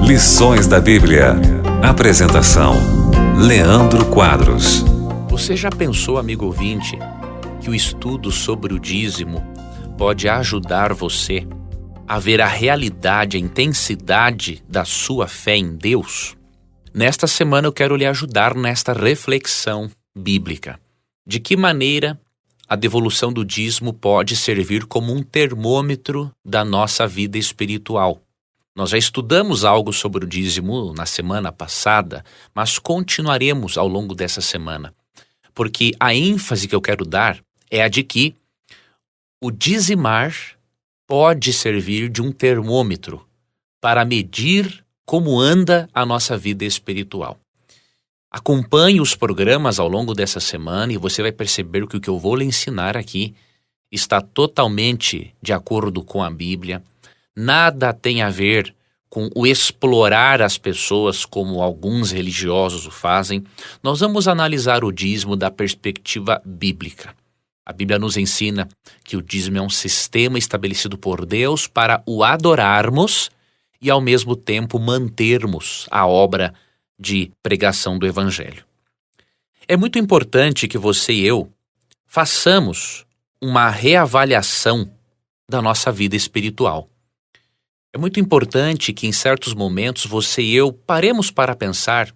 Lições da Bíblia. Apresentação: Leandro Quadros. Você já pensou, amigo ouvinte, que o estudo sobre o dízimo pode ajudar você a ver a realidade, a intensidade da sua fé em Deus? Nesta semana eu quero lhe ajudar nesta reflexão bíblica. De que maneira a devolução do dízimo pode servir como um termômetro da nossa vida espiritual? Nós já estudamos algo sobre o dízimo na semana passada, mas continuaremos ao longo dessa semana, porque a ênfase que eu quero dar é a de que o dizimar pode servir de um termômetro para medir como anda a nossa vida espiritual. Acompanhe os programas ao longo dessa semana e você vai perceber que o que eu vou lhe ensinar aqui está totalmente de acordo com a Bíblia. Nada tem a ver com o explorar as pessoas como alguns religiosos o fazem. Nós vamos analisar o dízimo da perspectiva bíblica. A Bíblia nos ensina que o dízimo é um sistema estabelecido por Deus para o adorarmos e ao mesmo tempo mantermos a obra de pregação do Evangelho. É muito importante que você e eu façamos uma reavaliação da nossa vida espiritual. É muito importante que em certos momentos você e eu paremos para pensar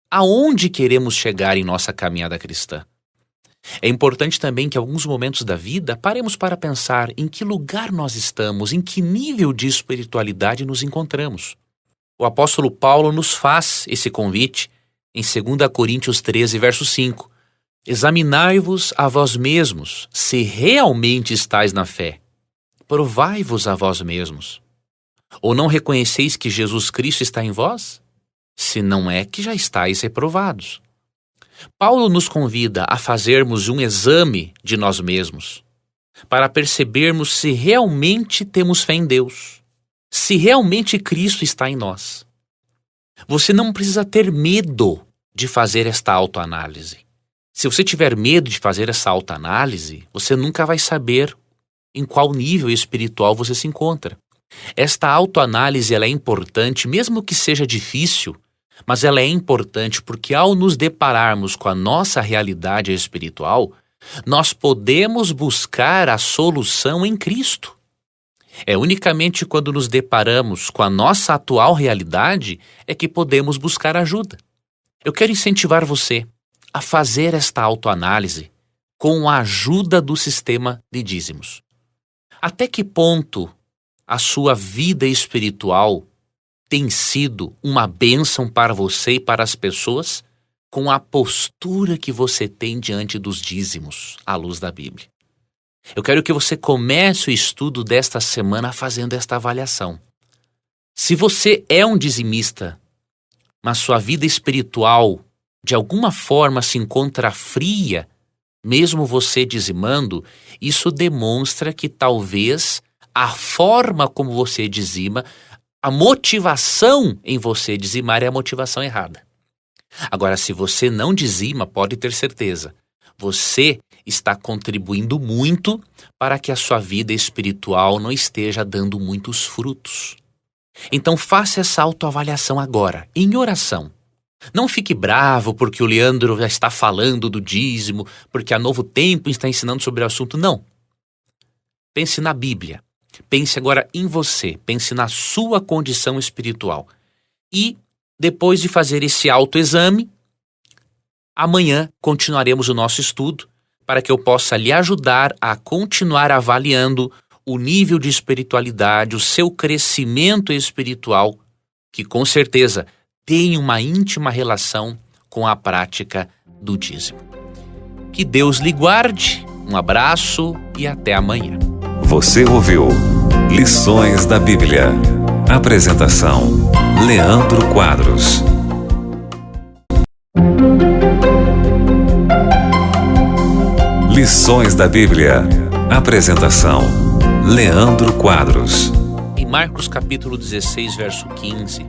aonde queremos chegar em nossa caminhada cristã. É importante também que em alguns momentos da vida paremos para pensar em que lugar nós estamos, em que nível de espiritualidade nos encontramos. O apóstolo Paulo nos faz esse convite em 2 Coríntios 13, verso 5. Examinai-vos a vós mesmos, se realmente estáis na fé. Provai-vos a vós mesmos. Ou não reconheceis que Jesus Cristo está em vós? Se não é que já estáis reprovados. Paulo nos convida a fazermos um exame de nós mesmos, para percebermos se realmente temos fé em Deus, se realmente Cristo está em nós. Você não precisa ter medo de fazer esta autoanálise. Se você tiver medo de fazer essa autoanálise, você nunca vai saber em qual nível espiritual você se encontra. Esta autoanálise ela é importante, mesmo que seja difícil, mas ela é importante porque ao nos depararmos com a nossa realidade espiritual, nós podemos buscar a solução em Cristo. É unicamente quando nos deparamos com a nossa atual realidade é que podemos buscar ajuda. Eu quero incentivar você a fazer esta autoanálise com a ajuda do sistema de dízimos. Até que ponto a sua vida espiritual tem sido uma bênção para você e para as pessoas com a postura que você tem diante dos dízimos à luz da Bíblia? Eu quero que você comece o estudo desta semana fazendo esta avaliação. Se você é um dizimista, mas sua vida espiritual de alguma forma se encontra fria, mesmo você dizimando, isso demonstra que talvez a forma como você dizima, a motivação em você dizimar é a motivação errada. Agora, se você não dizima, pode ter certeza, você está contribuindo muito para que a sua vida espiritual não esteja dando muitos frutos. Então faça essa autoavaliação agora, em oração. Não fique bravo porque o Leandro já está falando do dízimo, porque a Novo Tempo está ensinando sobre o assunto. Não. Pense na Bíblia. Pense agora em você, pense na sua condição espiritual. E, depois de fazer esse autoexame, amanhã continuaremos o nosso estudo para que eu possa lhe ajudar a continuar avaliando o nível de espiritualidade, o seu crescimento espiritual, que com certeza tem uma íntima relação com a prática do dízimo. Que Deus lhe guarde, um abraço e até amanhã. Você ouviu Lições da Bíblia. Apresentação: Leandro Quadros. Lições da Bíblia. Apresentação: Leandro Quadros. Em Marcos capítulo 16, verso 15,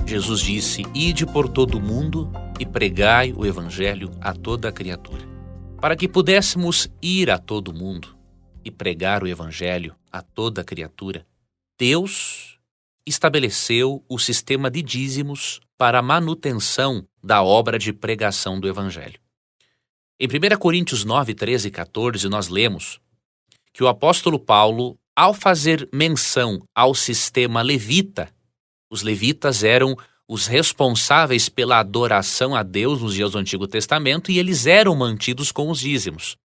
Jesus disse: Ide por todo o mundo e pregai o evangelho a toda a criatura. Para que pudéssemos ir a todo o mundo e pregar o evangelho a toda a criatura, Deus estabeleceu o sistema de dízimos para a manutenção da obra de pregação do Evangelho. Em 1 Coríntios 9, 13 e 14, nós lemos que o apóstolo Paulo, ao fazer menção ao sistema levita, os levitas eram os responsáveis pela adoração a Deus nos dias do Antigo Testamento e eles eram mantidos com os dízimos.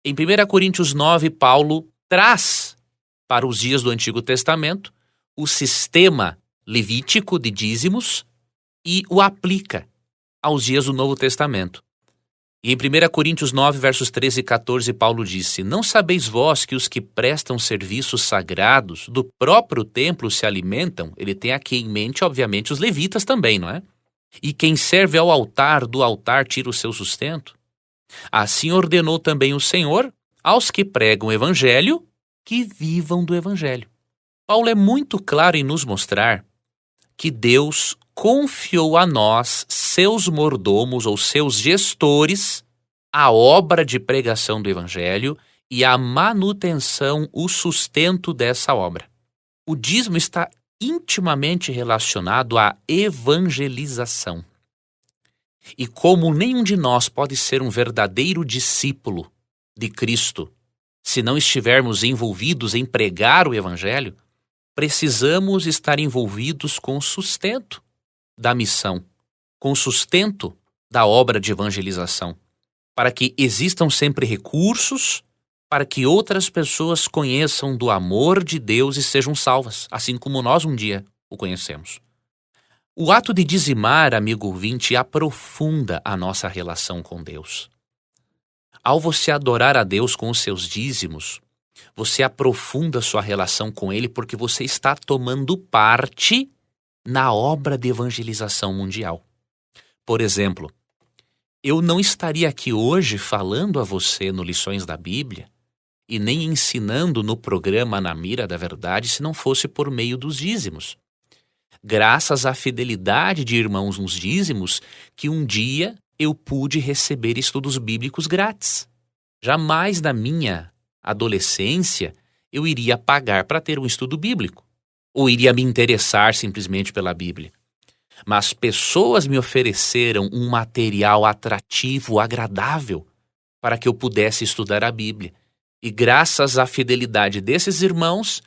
Em 1 Coríntios 9, Paulo traz para os dias do Antigo Testamento o sistema levítico de dízimos e o aplica aos dias do Novo Testamento. E em 1 Coríntios 9, versos 13 e 14, Paulo disse: Não sabeis vós que os que prestam serviços sagrados do próprio templo se alimentam? Ele tem aqui em mente, obviamente, os levitas também, não é? E quem serve ao altar, do altar tira o seu sustento? Assim ordenou também o Senhor aos que pregam o Evangelho que vivam do Evangelho. Paulo é muito claro em nos mostrar que Deus confiou a nós, seus mordomos ou seus gestores, a obra de pregação do Evangelho e a manutenção, o sustento dessa obra. O dízimo está intimamente relacionado à evangelização. E como nenhum de nós pode ser um verdadeiro discípulo de Cristo se não estivermos envolvidos em pregar o Evangelho, precisamos estar envolvidos com o sustento da missão, com o sustento da obra de evangelização, para que existam sempre recursos para que outras pessoas conheçam do amor de Deus e sejam salvas, assim como nós um dia o conhecemos. O ato de dizimar, amigo ouvinte, aprofunda a nossa relação com Deus. Ao você adorar a Deus com os seus dízimos, você aprofunda sua relação com Ele porque você está tomando parte na obra de evangelização mundial. Por exemplo, eu não estaria aqui hoje falando a você no Lições da Bíblia e nem ensinando no programa Na Mira da Verdade se não fosse por meio dos dízimos. Graças à fidelidade de irmãos nos dízimos, que um dia eu pude receber estudos bíblicos grátis. Jamais na minha adolescência eu iria pagar para ter um estudo bíblico, ou iria me interessar simplesmente pela Bíblia. Mas pessoas me ofereceram um material atrativo, agradável, para que eu pudesse estudar a Bíblia. E graças à fidelidade desses irmãos,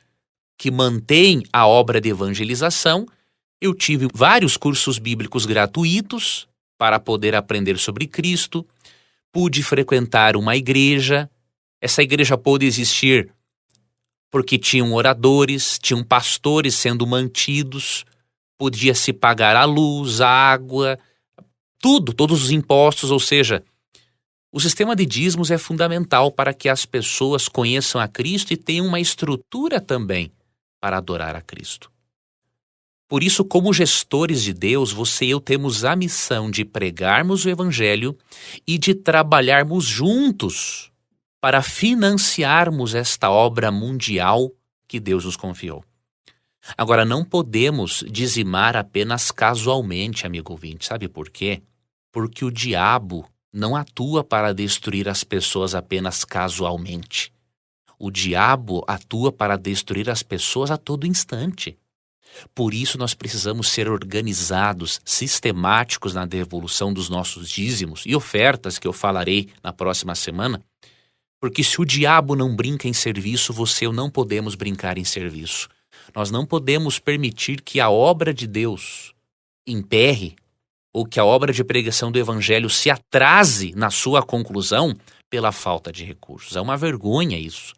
que mantêm a obra de evangelização, eu tive vários cursos bíblicos gratuitos para poder aprender sobre Cristo, pude frequentar uma igreja. Essa igreja pôde existir porque tinham oradores, tinham pastores sendo mantidos, podia-se pagar a luz, a água, tudo, todos os impostos, ou seja, o sistema de dízimos é fundamental para que as pessoas conheçam a Cristo e tenham uma estrutura também para adorar a Cristo. Por isso, como gestores de Deus, você e eu temos a missão de pregarmos o Evangelho e de trabalharmos juntos para financiarmos esta obra mundial que Deus nos confiou. Agora, não podemos dizimar apenas casualmente, amigo ouvinte. Sabe por quê? Porque o diabo não atua para destruir as pessoas apenas casualmente. O diabo atua para destruir as pessoas a todo instante. Por isso, nós precisamos ser organizados, sistemáticos na devolução dos nossos dízimos e ofertas, que eu falarei na próxima semana. Porque se o diabo não brinca em serviço, você e eu não podemos brincar em serviço. Nós não podemos permitir que a obra de Deus emperre ou que a obra de pregação do Evangelho se atrase na sua conclusão pela falta de recursos. É uma vergonha isso.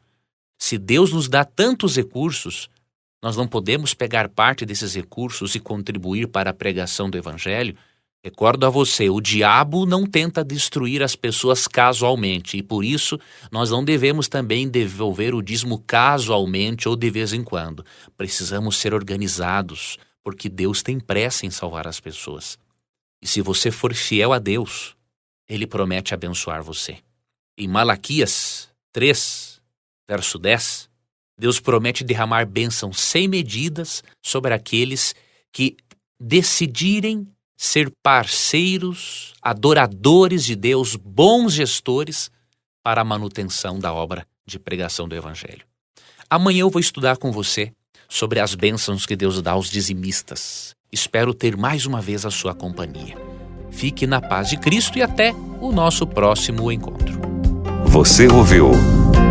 Se Deus nos dá tantos recursos, nós não podemos pegar parte desses recursos e contribuir para a pregação do Evangelho. Recordo a você, o diabo não tenta destruir as pessoas casualmente e por isso nós não devemos também devolver o dízimo casualmente ou de vez em quando. Precisamos ser organizados, porque Deus tem pressa em salvar as pessoas. E se você for fiel a Deus, Ele promete abençoar você. Em Malaquias 3, verso 10, Deus promete derramar bênçãos sem medidas sobre aqueles que decidirem ser parceiros, adoradores de Deus, bons gestores para a manutenção da obra de pregação do Evangelho. Amanhã eu vou estudar com você sobre as bênçãos que Deus dá aos dizimistas. Espero ter mais uma vez a sua companhia. Fique na paz de Cristo e até o nosso próximo encontro. Você ouviu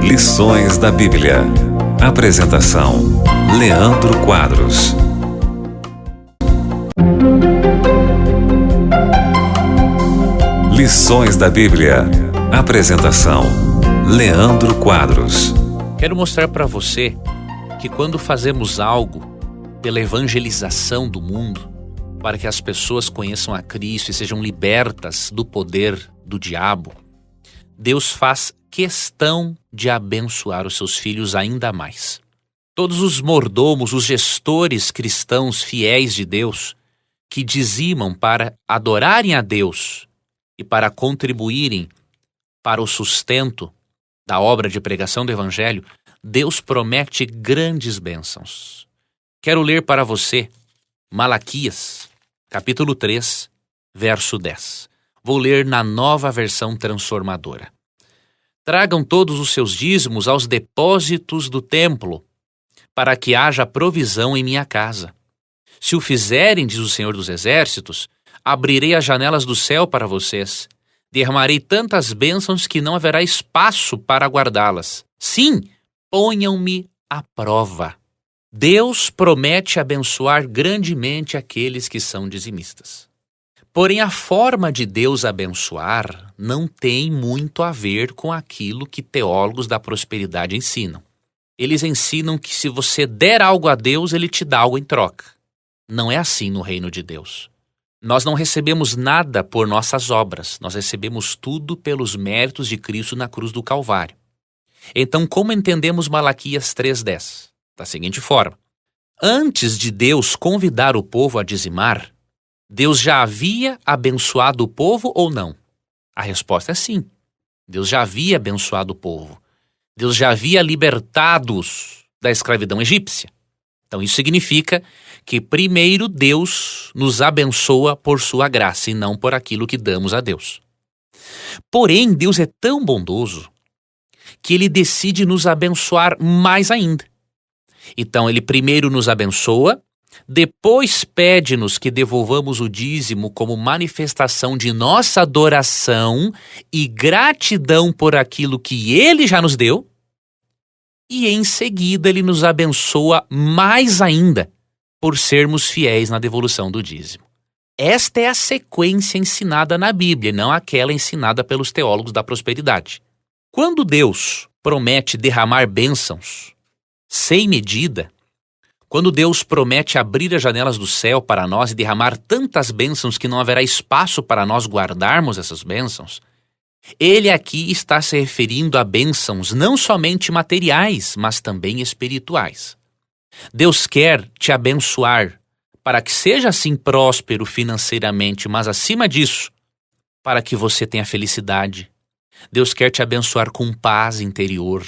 Lições da Bíblia. Apresentação: Leandro Quadros. Lições da Bíblia. Apresentação: Leandro Quadros. Quero mostrar para você que quando fazemos algo pela evangelização do mundo, para que as pessoas conheçam a Cristo e sejam libertas do poder do diabo, Deus faz questão de abençoar os seus filhos ainda mais. Todos os mordomos, os gestores cristãos fiéis de Deus, que dizimam para adorarem a Deus e para contribuírem para o sustento da obra de pregação do Evangelho, Deus promete grandes bênçãos. Quero ler para você Malaquias, capítulo 3, verso 10. Vou ler na Nova Versão Transformadora. Tragam todos os seus dízimos aos depósitos do templo, para que haja provisão em minha casa. Se o fizerem, diz o Senhor dos Exércitos, abrirei as janelas do céu para vocês. Derramarei tantas bênçãos que não haverá espaço para guardá-las. Sim, ponham-me à prova. Deus promete abençoar grandemente aqueles que são dizimistas. Porém, a forma de Deus abençoar não tem muito a ver com aquilo que teólogos da prosperidade ensinam. Eles ensinam que se você der algo a Deus, Ele te dá algo em troca. Não é assim no reino de Deus. Nós não recebemos nada por nossas obras, nós recebemos tudo pelos méritos de Cristo na cruz do Calvário. Então, como entendemos Malaquias 3,10? Da seguinte forma: antes de Deus convidar o povo a dizimar, Deus já havia abençoado o povo ou não? A resposta é sim. Deus já havia abençoado o povo. Deus já havia libertado-os da escravidão egípcia. Então isso significa que primeiro Deus nos abençoa por sua graça e não por aquilo que damos a Deus. Porém, Deus é tão bondoso que Ele decide nos abençoar mais ainda. Então Ele primeiro nos abençoa, depois pede-nos que devolvamos o dízimo como manifestação de nossa adoração e gratidão por aquilo que Ele já nos deu, e em seguida Ele nos abençoa mais ainda por sermos fiéis na devolução do dízimo. Esta é a sequência ensinada na Bíblia, não aquela ensinada pelos teólogos da prosperidade. Quando Deus promete derramar bênçãos sem medida, quando Deus promete abrir as janelas do céu para nós e derramar tantas bênçãos que não haverá espaço para nós guardarmos essas bênçãos, Ele aqui está se referindo a bênçãos não somente materiais, mas também espirituais. Deus quer te abençoar para que seja assim próspero financeiramente, mas acima disso, para que você tenha felicidade. Deus quer te abençoar com paz interior.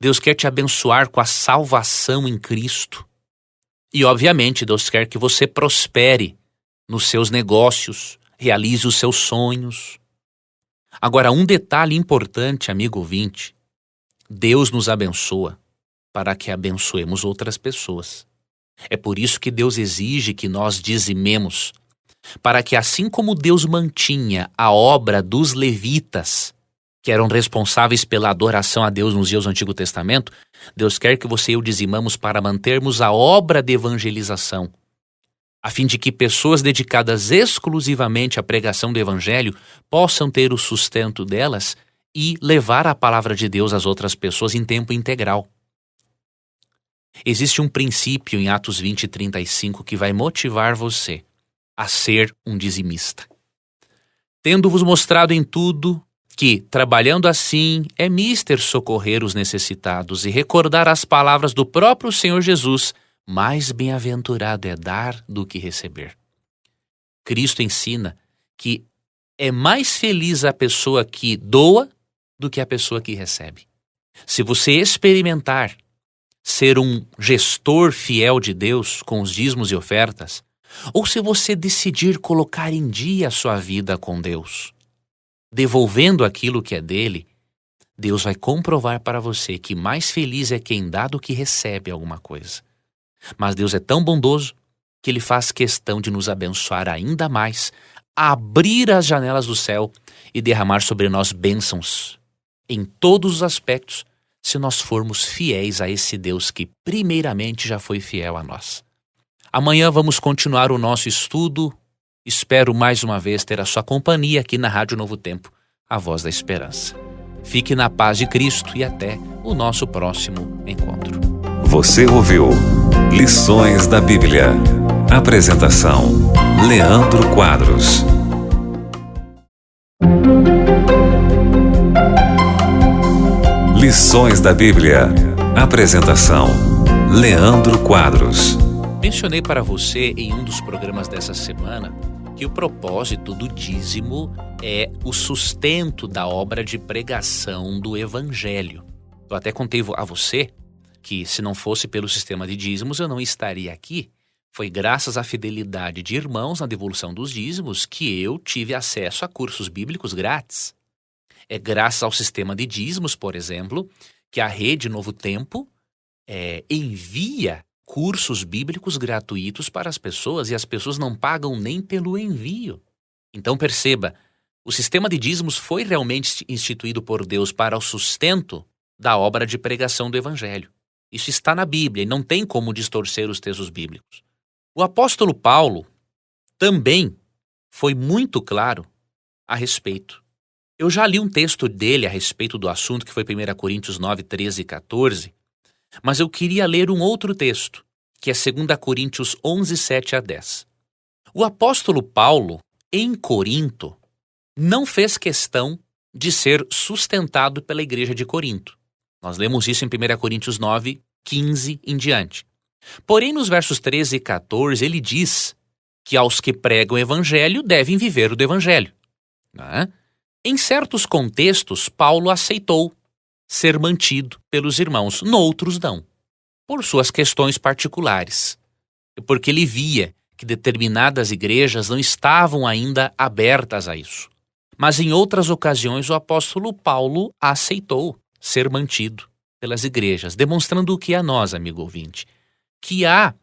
Deus quer te abençoar com a salvação em Cristo. E, obviamente, Deus quer que você prospere nos seus negócios, realize os seus sonhos. Agora, um detalhe importante, amigo ouvinte: Deus nos abençoa para que abençoemos outras pessoas. É por isso que Deus exige que nós dizimemos, para que assim como Deus mantinha a obra dos levitas, que eram responsáveis pela adoração a Deus nos dias do Antigo Testamento, Deus quer que você e eu dizimamos para mantermos a obra de evangelização, a fim de que pessoas dedicadas exclusivamente à pregação do Evangelho possam ter o sustento delas e levar a palavra de Deus às outras pessoas em tempo integral. Existe um princípio em Atos 20:35 que vai motivar você a ser um dizimista. Tendo-vos mostrado em tudo que, trabalhando assim, é mister socorrer os necessitados e recordar as palavras do próprio Senhor Jesus: mais bem-aventurado é dar do que receber. Cristo ensina que é mais feliz a pessoa que doa do que a pessoa que recebe. Se você experimentar ser um gestor fiel de Deus com os dízimos e ofertas, ou se você decidir colocar em dia a sua vida com Deus, devolvendo aquilo que é dele, Deus vai comprovar para você que mais feliz é quem dá do que recebe alguma coisa. Mas Deus é tão bondoso que Ele faz questão de nos abençoar ainda mais, abrir as janelas do céu e derramar sobre nós bênçãos em todos os aspectos, se nós formos fiéis a esse Deus que primeiramente já foi fiel a nós. Amanhã vamos continuar o nosso estudo. Espero mais uma vez ter a sua companhia aqui na Rádio Novo Tempo, a voz da esperança. Fique na paz de Cristo e até o nosso próximo encontro. Você ouviu Lições da Bíblia. Apresentação: Leandro Quadros. Lições da Bíblia. Apresentação: Leandro Quadros. Mencionei para você em um dos programas dessa semana que o propósito do dízimo é o sustento da obra de pregação do Evangelho. Eu até contei a você que, se não fosse pelo sistema de dízimos, eu não estaria aqui. Foi graças à fidelidade de irmãos na devolução dos dízimos que eu tive acesso a cursos bíblicos grátis. É graças ao sistema de dízimos, por exemplo, que a Rede Novo Tempo envia cursos bíblicos gratuitos para as pessoas e as pessoas não pagam nem pelo envio. Então perceba, o sistema de dízimos foi realmente instituído por Deus para o sustento da obra de pregação do Evangelho. Isso está na Bíblia e não tem como distorcer os textos bíblicos. O apóstolo Paulo também foi muito claro a respeito. Eu já li um texto dele a respeito do assunto, que foi 1 Coríntios 9, 13 e 14, mas eu queria ler um outro texto, que é 2 Coríntios 11, 7 a 10. O apóstolo Paulo, em Corinto, não fez questão de ser sustentado pela igreja de Corinto. Nós lemos isso em 1 Coríntios 9, 15 em diante. Porém, nos versos 13 e 14, ele diz que aos que pregam o evangelho devem viver do evangelho. Em certos contextos, Paulo aceitou ser mantido pelos irmãos, noutros não, por suas questões particulares, porque ele via que determinadas igrejas não estavam ainda abertas a isso. Mas em outras ocasiões o apóstolo Paulo aceitou ser mantido pelas igrejas, demonstrando o que a nós, amigo ouvinte, que há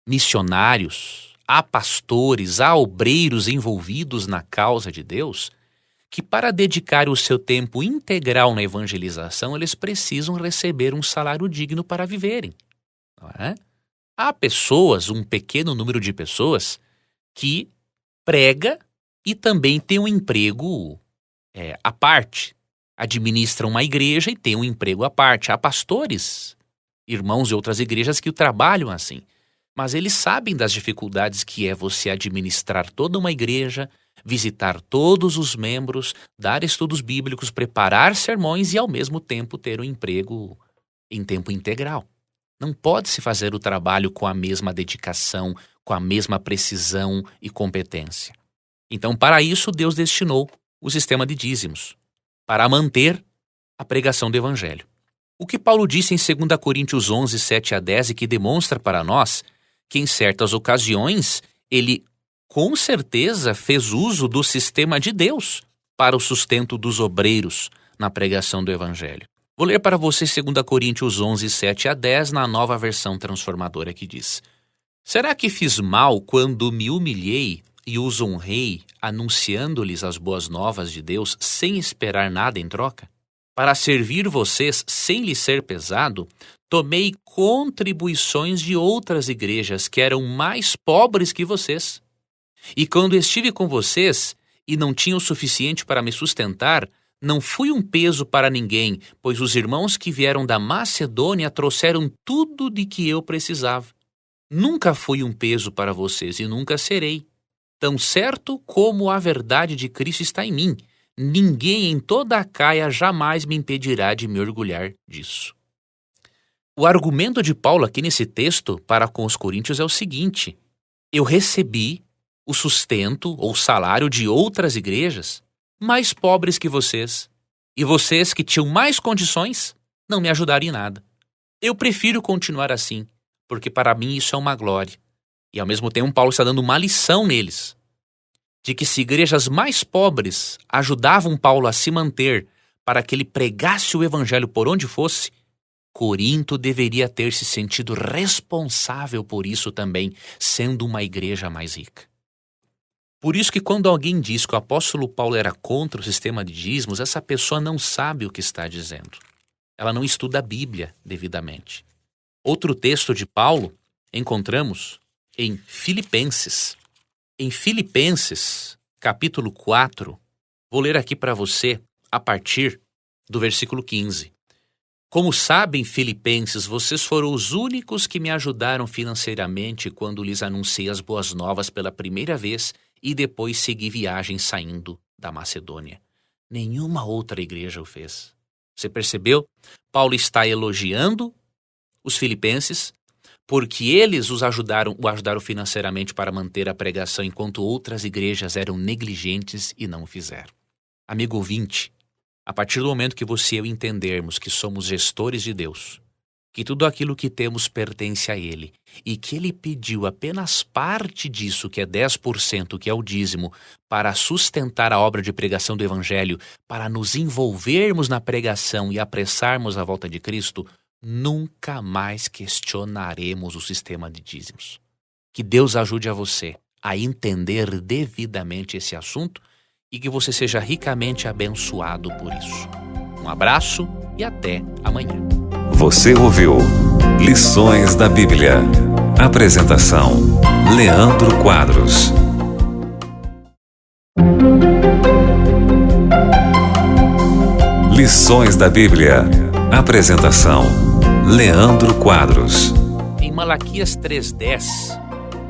missionários, há pastores, há obreiros envolvidos na causa de Deus, que para dedicar o seu tempo integral na evangelização, eles precisam receber um salário digno para viverem. Não é? Há pessoas, um pequeno número de pessoas, que prega e também tem um emprego à parte. Administram uma igreja e tem um emprego à parte. Há pastores, irmãos de outras igrejas que trabalham assim. Mas eles sabem das dificuldades que é você administrar toda uma igreja, visitar todos os membros, dar estudos bíblicos, preparar sermões e ao mesmo tempo ter um emprego em tempo integral. Não pode-se fazer o trabalho com a mesma dedicação, com a mesma precisão e competência. Então, para isso, Deus destinou o sistema de dízimos, para manter a pregação do Evangelho. O que Paulo disse em 2 Coríntios 11, 7 a 10 e que demonstra para nós que em certas ocasiões ele com certeza fez uso do sistema de Deus para o sustento dos obreiros na pregação do Evangelho. Vou ler para você 2 Coríntios 11, 7 a 10 na Nova Versão Transformadora, que diz: Será que fiz mal quando me humilhei e os honrei, anunciando-lhes as boas novas de Deus sem esperar nada em troca? Para servir vocês sem lhes ser pesado, tomei contribuições de outras igrejas que eram mais pobres que vocês. E quando estive com vocês e não tinha o suficiente para me sustentar, não fui um peso para ninguém, pois os irmãos que vieram da Macedônia trouxeram tudo de que eu precisava. Nunca fui um peso para vocês e nunca serei. Tão certo como a verdade de Cristo está em mim, ninguém em toda a Caia jamais me impedirá de me orgulhar disso. O argumento de Paulo aqui nesse texto para com os coríntios é o seguinte: eu recebi o sustento ou salário de outras igrejas mais pobres que vocês, e vocês que tinham mais condições não me ajudaram em nada. Eu prefiro continuar assim, porque para mim isso é uma glória. E ao mesmo tempo Paulo está dando uma lição neles, de que se igrejas mais pobres ajudavam Paulo a se manter para que ele pregasse o evangelho por onde fosse, Corinto deveria ter se sentido responsável por isso também, sendo uma igreja mais rica. Por isso que quando alguém diz que o apóstolo Paulo era contra o sistema de dízimos, essa pessoa não sabe o que está dizendo. Ela não estuda a Bíblia devidamente. Outro texto de Paulo encontramos em Filipenses. Em Filipenses, capítulo 4, vou ler aqui para você a partir do versículo 15. Como sabem, filipenses, vocês foram os únicos que me ajudaram financeiramente quando lhes anunciei as boas novas pela primeira vez e depois segui viagem saindo da Macedônia. Nenhuma outra igreja o fez. Você percebeu? Paulo está elogiando os filipenses porque eles o ajudaram financeiramente para manter a pregação, enquanto outras igrejas eram negligentes e não o fizeram. Amigo ouvinte, a partir do momento que você e eu entendermos que somos gestores de Deus, que tudo aquilo que temos pertence a Ele e que Ele pediu apenas parte disso, que é 10%, que é o dízimo, para sustentar a obra de pregação do Evangelho, para nos envolvermos na pregação e apressarmos a volta de Cristo, nunca mais questionaremos o sistema de dízimos. Que Deus ajude a você a entender devidamente esse assunto e que você seja ricamente abençoado por isso. Um abraço e até amanhã. Você ouviu Lições da Bíblia. Apresentação: Leandro Quadros. Lições da Bíblia. Apresentação: Leandro Quadros. Em Malaquias 3:10,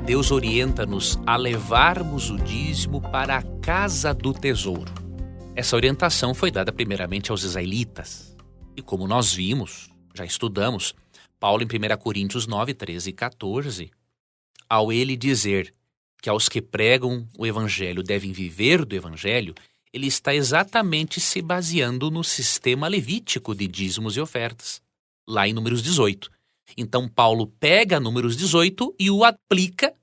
Deus orienta-nos a levarmos o dízimo para a casa do tesouro. Essa orientação foi dada primeiramente aos israelitas. E como nós vimos, já estudamos, Paulo em 1 Coríntios 9, 13 e 14, ao ele dizer que aos que pregam o Evangelho devem viver do Evangelho, ele está exatamente se baseando no sistema levítico de dízimos e ofertas, lá em Números 18. Então Paulo pega Números 18 e o aplica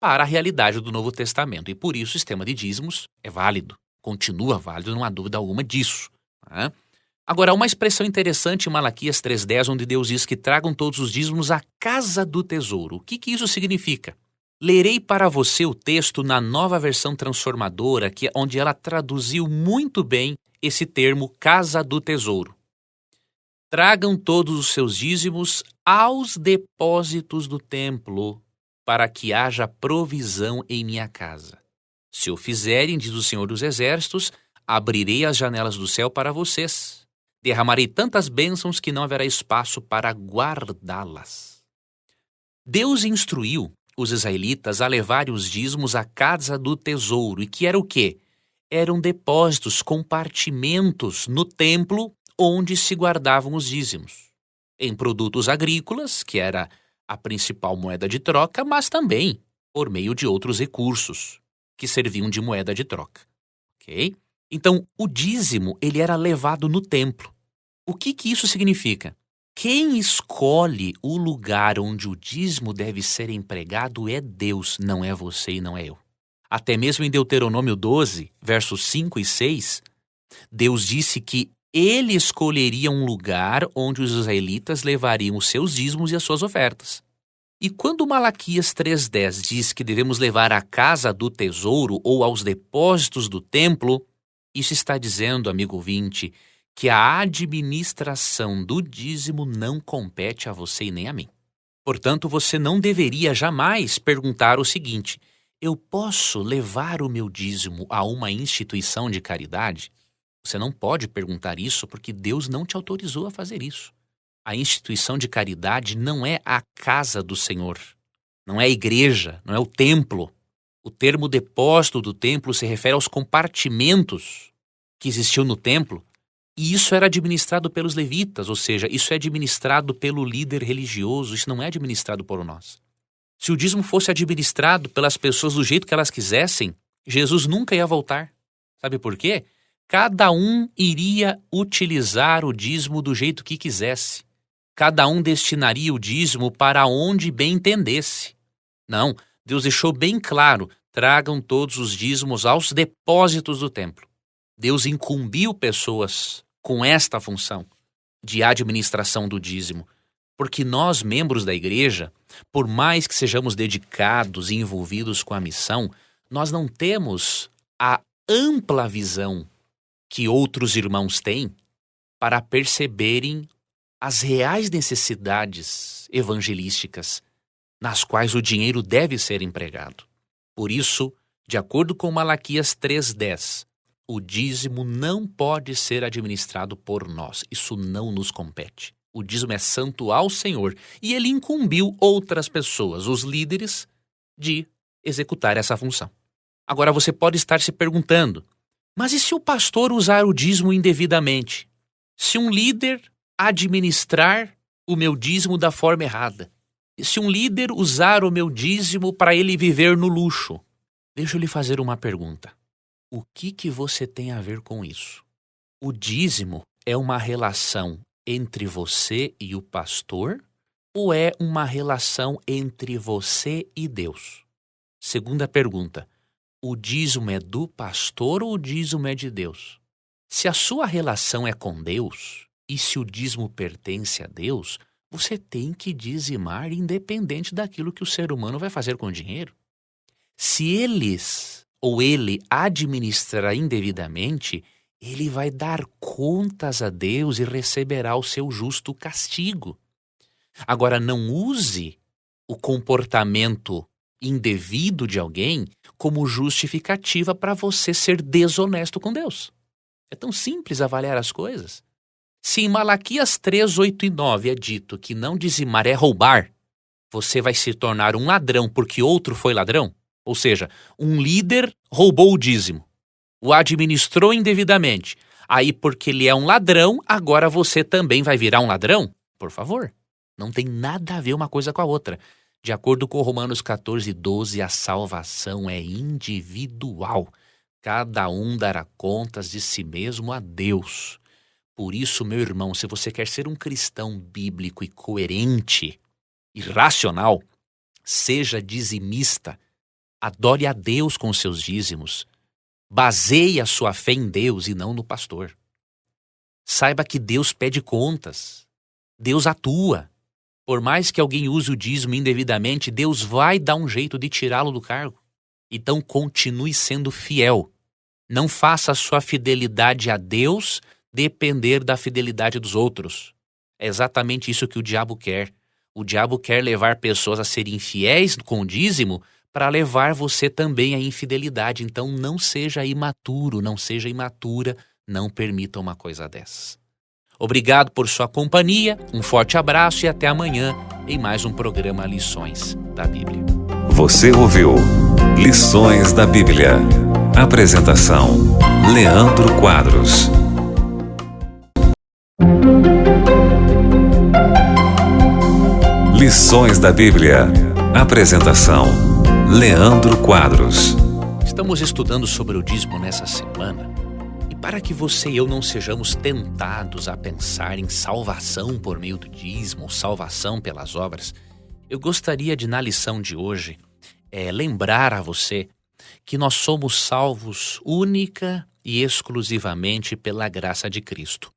para a realidade do Novo Testamento. E por isso o sistema de dízimos é válido, continua válido, não há dúvida alguma disso. Né? Agora, há uma expressão interessante em Malaquias 3:10, onde Deus diz que tragam todos os dízimos à casa do tesouro. O que isso significa? Lerei para você o texto na Nova Versão Transformadora, onde ela traduziu muito bem esse termo casa do tesouro. Tragam todos os seus dízimos aos depósitos do templo, para que haja provisão em minha casa. Se o fizerem, diz o Senhor dos Exércitos, abrirei as janelas do céu para vocês. Derramarei tantas bênçãos que não haverá espaço para guardá-las. Deus instruiu os israelitas a levarem os dízimos à casa do tesouro. E que era o quê? Eram depósitos, compartimentos no templo onde se guardavam os dízimos. Em produtos agrícolas, que era a principal moeda de troca, mas também por meio de outros recursos que serviam de moeda de troca. Ok? Então, o dízimo ele era levado no templo. O que isso significa? Quem escolhe o lugar onde o dízimo deve ser empregado é Deus, não é você e não é eu. Até mesmo em Deuteronômio 12, versos 5 e 6, Deus disse que Ele escolheria um lugar onde os israelitas levariam os seus dízimos e as suas ofertas. E quando Malaquias 3:10 diz que devemos levar à casa do tesouro ou aos depósitos do templo, isso está dizendo, amigo ouvinte, que a administração do dízimo não compete a você e nem a mim. Portanto, você não deveria jamais perguntar o seguinte: eu posso levar o meu dízimo a uma instituição de caridade? Você não pode perguntar isso porque Deus não te autorizou a fazer isso. A instituição de caridade não é a casa do Senhor, não é a igreja, não é o templo. O termo depósito do templo se refere aos compartimentos que existiam no templo. E isso era administrado pelos levitas, ou seja, isso é administrado pelo líder religioso, isso não é administrado por nós. Se o dízimo fosse administrado pelas pessoas do jeito que elas quisessem, Jesus nunca ia voltar. Sabe por quê? Cada um iria utilizar o dízimo do jeito que quisesse. Cada um destinaria o dízimo para onde bem entendesse. Não, Deus deixou bem claro, tragam todos os dízimos aos depósitos do templo. Deus incumbiu pessoas com esta função. de administração do dízimo. Porque nós, membros da igreja, por mais que sejamos dedicados e envolvidos com a missão, nós não temos a ampla visão que outros irmãos têm para perceberem as reais necessidades evangelísticas nas quais o dinheiro deve ser empregado. Por isso, de acordo com Malaquias 3:10, o dízimo não pode ser administrado por nós. Isso não nos compete. O dízimo é santo ao Senhor e ele incumbiu outras pessoas, os líderes, de executar essa função. Agora você pode estar se perguntando, mas e se o pastor usar o dízimo indevidamente? Se um líder administrar o meu dízimo da forma errada? E se um líder usar o meu dízimo para ele viver no luxo? Deixa eu lhe fazer uma pergunta. O que você tem a ver com isso? O dízimo é uma relação entre você e o pastor ou é uma relação entre você e Deus? Segunda pergunta. O dízimo é do pastor ou o dízimo é de Deus? Se a sua relação é com Deus e se o dízimo pertence a Deus, você tem que dizimar independente daquilo que o ser humano vai fazer com o dinheiro. Se ele administrar indevidamente, ele vai dar contas a Deus e receberá o seu justo castigo. Agora, não use o comportamento indevido de alguém como justificativa para você ser desonesto com Deus. É tão simples avaliar as coisas. Se em Malaquias 3, 8 e 9 é dito que não dizimar é roubar, você vai se tornar um ladrão porque outro foi ladrão? Ou seja, um líder roubou o dízimo, o administrou indevidamente. Aí, porque ele é um ladrão, agora você também vai virar um ladrão? Por favor, não tem nada a ver uma coisa com a outra. De acordo com Romanos 14, 12, a salvação é individual. Cada um dará contas de si mesmo a Deus. Por isso, meu irmão, se você quer ser um cristão bíblico e coerente e racional, seja dizimista. Adore a Deus com seus dízimos. Baseie a sua fé em Deus e não no pastor. Saiba que Deus pede contas. Deus atua. Por mais que alguém use o dízimo indevidamente, Deus vai dar um jeito de tirá-lo do cargo. Então continue sendo fiel. Não faça a sua fidelidade a Deus depender da fidelidade dos outros. É exatamente isso que o diabo quer. O diabo quer levar pessoas a serem infiéis com o dízimo para levar você também à infidelidade. Então não seja imaturo, não seja imatura, não permita uma coisa dessas. Obrigado por sua companhia, um forte abraço e até amanhã em mais um programa Lições da Bíblia. Você ouviu Lições da Bíblia. Apresentação: Leandro Quadros. Lições da Bíblia. Apresentação: Leandro Quadros. Estamos estudando sobre o dízimo nessa semana. E para que você e eu não sejamos tentados a pensar em salvação por meio do dízimo, salvação pelas obras, eu gostaria de, na lição de hoje, lembrar a você que nós somos salvos única e exclusivamente pela graça de Cristo.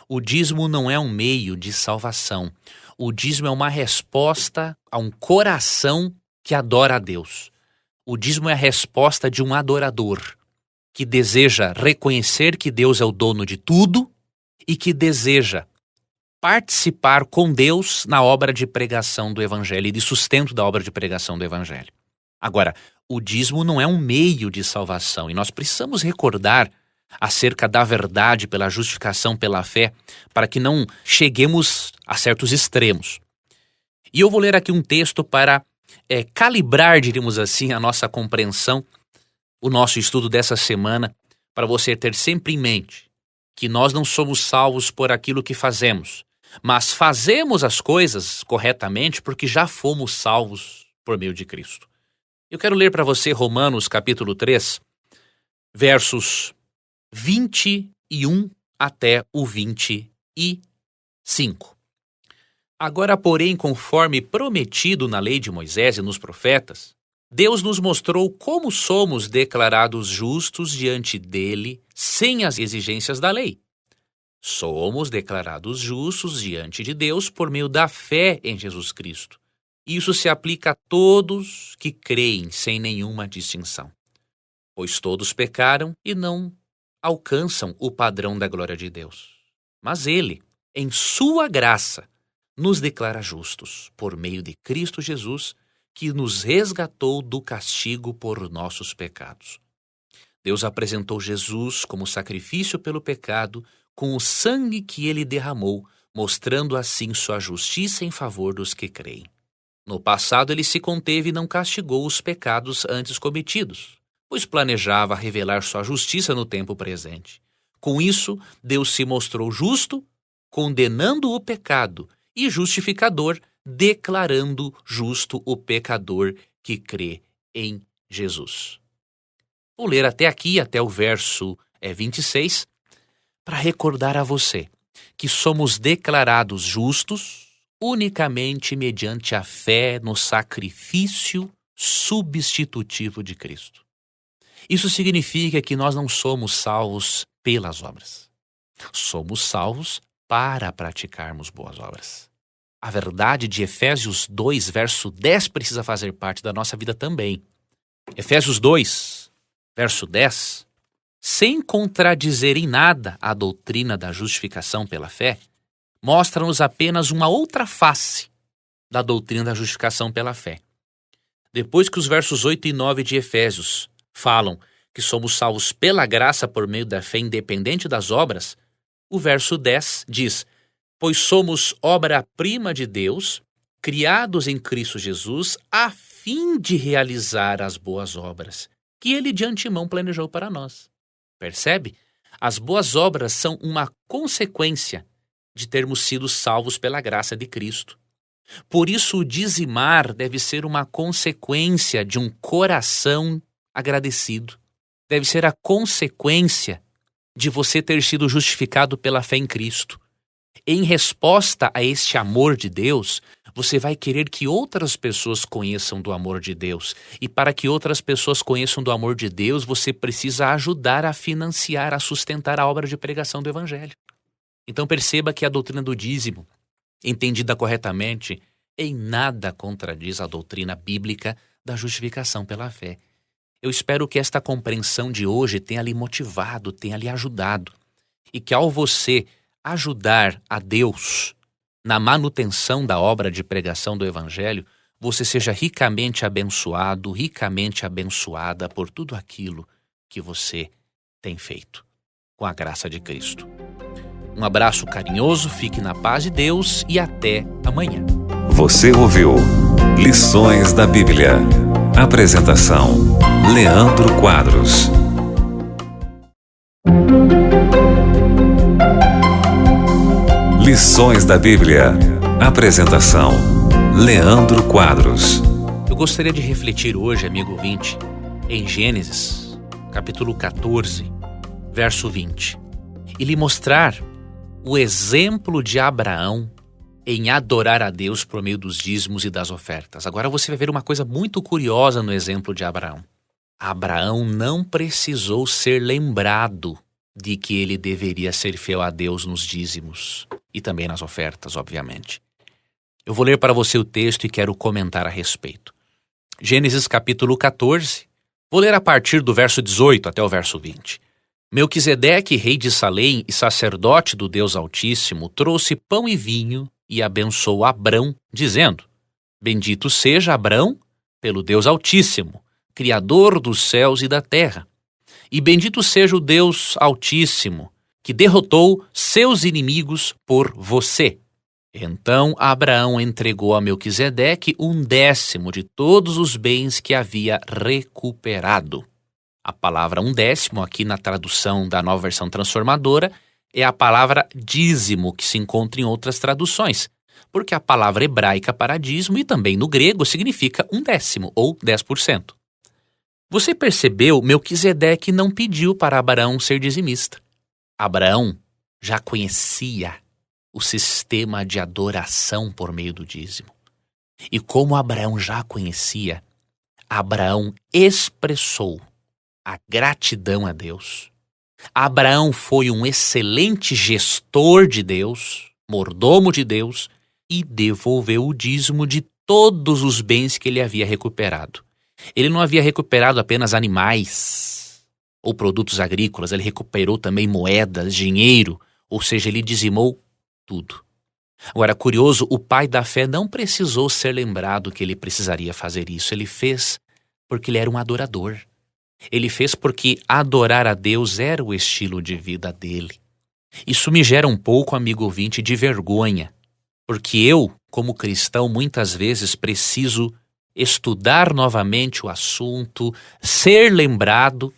O dízimo não é um meio de salvação. O dízimo é uma resposta a um coração que adora a Deus. O dízimo é a resposta de um adorador que deseja reconhecer que Deus é o dono de tudo e que deseja participar com Deus na obra de pregação do Evangelho e de sustento da obra de pregação do Evangelho. Agora, o dízimo não é um meio de salvação e nós precisamos recordar acerca da verdade pela justificação pela fé para que não cheguemos a certos extremos. E eu vou ler aqui um texto para calibrar, diríamos assim, a nossa compreensão, o nosso estudo dessa semana, para você ter sempre em mente que nós não somos salvos por aquilo que fazemos, mas fazemos as coisas corretamente porque já fomos salvos por meio de Cristo. Eu quero ler para você Romanos capítulo 3, versos 21 até o 25. Agora, porém, conforme prometido na lei de Moisés e nos profetas, Deus nos mostrou como somos declarados justos diante dele sem as exigências da lei. Somos declarados justos diante de Deus por meio da fé em Jesus Cristo. Isso se aplica a todos que creem sem nenhuma distinção. Pois todos pecaram e não alcançam o padrão da glória de Deus. Mas Ele, em sua graça, nos declara justos por meio de Cristo Jesus, que nos resgatou do castigo por nossos pecados. Deus apresentou Jesus como sacrifício pelo pecado com o sangue que ele derramou, mostrando assim sua justiça em favor dos que creem. No passado ele se conteve e não castigou os pecados antes cometidos, pois planejava revelar sua justiça no tempo presente. Com isso, Deus se mostrou justo, condenando o pecado, e justificador, declarando justo o pecador que crê em Jesus. Vou ler até aqui, até o verso 26, para recordar a você que somos declarados justos unicamente mediante a fé no sacrifício substitutivo de Cristo. Isso significa que nós não somos salvos pelas obras. Somos salvos para praticarmos boas obras. A verdade de Efésios 2, verso 10 precisa fazer parte da nossa vida também. Efésios 2, verso 10, sem contradizer em nada a doutrina da justificação pela fé, mostra-nos apenas uma outra face da doutrina da justificação pela fé. Depois que os versos 8 e 9 de Efésios falam que somos salvos pela graça por meio da fé independente das obras, o verso 10 diz: pois somos obra-prima de Deus, criados em Cristo Jesus, a fim de realizar as boas obras que Ele de antemão planejou para nós. Percebe? As boas obras são uma consequência de termos sido salvos pela graça de Cristo. Por isso, o dizimar deve ser uma consequência de um coração agradecido. Deve ser a consequência de você ter sido justificado pela fé em Cristo. Em resposta a este amor de Deus, você vai querer que outras pessoas conheçam do amor de Deus. E para que outras pessoas conheçam do amor de Deus, você precisa ajudar a financiar, a sustentar a obra de pregação do Evangelho. Então perceba que a doutrina do dízimo, entendida corretamente, em nada contradiz a doutrina bíblica da justificação pela fé. Eu espero que esta compreensão de hoje tenha lhe motivado, tenha lhe ajudado. E que ao você ajudar a Deus na manutenção da obra de pregação do Evangelho, você seja ricamente abençoado, ricamente abençoada por tudo aquilo que você tem feito, com a graça de Cristo. Um abraço carinhoso, fique na paz de Deus e até amanhã. Você ouviu Lições da Bíblia. Apresentação: Leandro Quadros. Lições da Bíblia. Apresentação: Leandro Quadros. Eu gostaria de refletir hoje, amigo ouvinte, em Gênesis, capítulo 14, verso 20, e lhe mostrar o exemplo de Abraão em adorar a Deus por meio dos dízimos e das ofertas. Agora você vai ver uma coisa muito curiosa no exemplo de Abraão. Abraão não precisou ser lembrado de que ele deveria ser fiel a Deus nos dízimos e também nas ofertas, obviamente. Eu vou ler para você o texto e quero comentar a respeito. Gênesis capítulo 14, vou ler a partir do verso 18 até o verso 20. Melquisedeque, rei de Salém e sacerdote do Deus Altíssimo, trouxe pão e vinho e abençoou Abrão, dizendo: bendito seja Abrão pelo Deus Altíssimo, Criador dos céus e da terra. E bendito seja o Deus Altíssimo, que derrotou seus inimigos por você. Então Abraão entregou a Melquisedeque 1/10 de todos os bens que havia recuperado. A palavra 1/10 aqui na tradução da Nova Versão Transformadora é a palavra dízimo, que se encontra em outras traduções, porque a palavra hebraica para dízimo e também no grego significa 1/10 ou 10%. Você percebeu? Melquisedeque não pediu para Abraão ser dizimista. Abraão já conhecia o sistema de adoração por meio do dízimo. E como Abraão já conhecia, Abraão expressou a gratidão a Deus Abraão foi um excelente gestor de Deus, mordomo de Deus, e devolveu o dízimo de todos os bens que ele havia recuperado. Ele não havia recuperado apenas animais ou produtos agrícolas, ele recuperou também moedas, dinheiro, ou seja, ele dizimou tudo. Agora, curioso, o pai da fé não precisou ser lembrado que ele precisaria fazer isso. Ele fez porque ele era um adorador. Ele fez porque adorar a Deus era o estilo de vida dele. Isso me gera um pouco, amigo ouvinte, de vergonha, porque eu, como cristão, muitas vezes preciso estudar novamente o assunto, ser lembrado,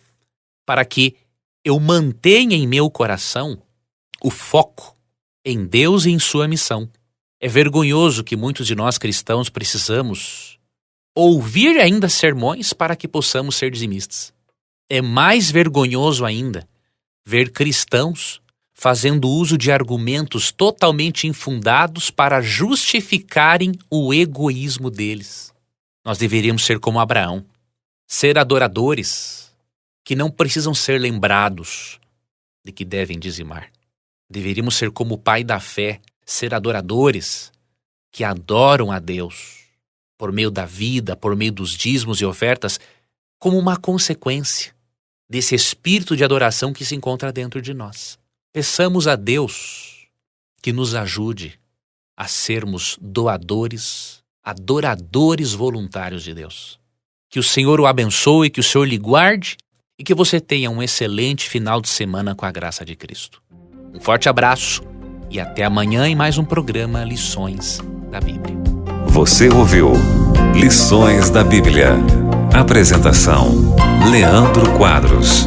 para que eu mantenha em meu coração o foco em Deus e em sua missão. É vergonhoso que muitos de nós cristãos precisamos ouvir ainda sermões para que possamos ser dizimistas. É mais vergonhoso ainda ver cristãos fazendo uso de argumentos totalmente infundados para justificarem o egoísmo deles. Nós deveríamos ser como Abraão, ser adoradores que não precisam ser lembrados de que devem dizimar. Deveríamos ser como o pai da fé, ser adoradores que adoram a Deus por meio da vida, por meio dos dízimos e ofertas, como uma consequência desse espírito de adoração que se encontra dentro de nós. Peçamos a Deus que nos ajude a sermos doadores, adoradores voluntários de Deus. Que o Senhor o abençoe, que o Senhor lhe guarde e que você tenha um excelente final de semana com a graça de Cristo. Um forte abraço e até amanhã em mais um programa Lições da Bíblia. Você ouviu Lições da Bíblia. Apresentação: Leandro Quadros.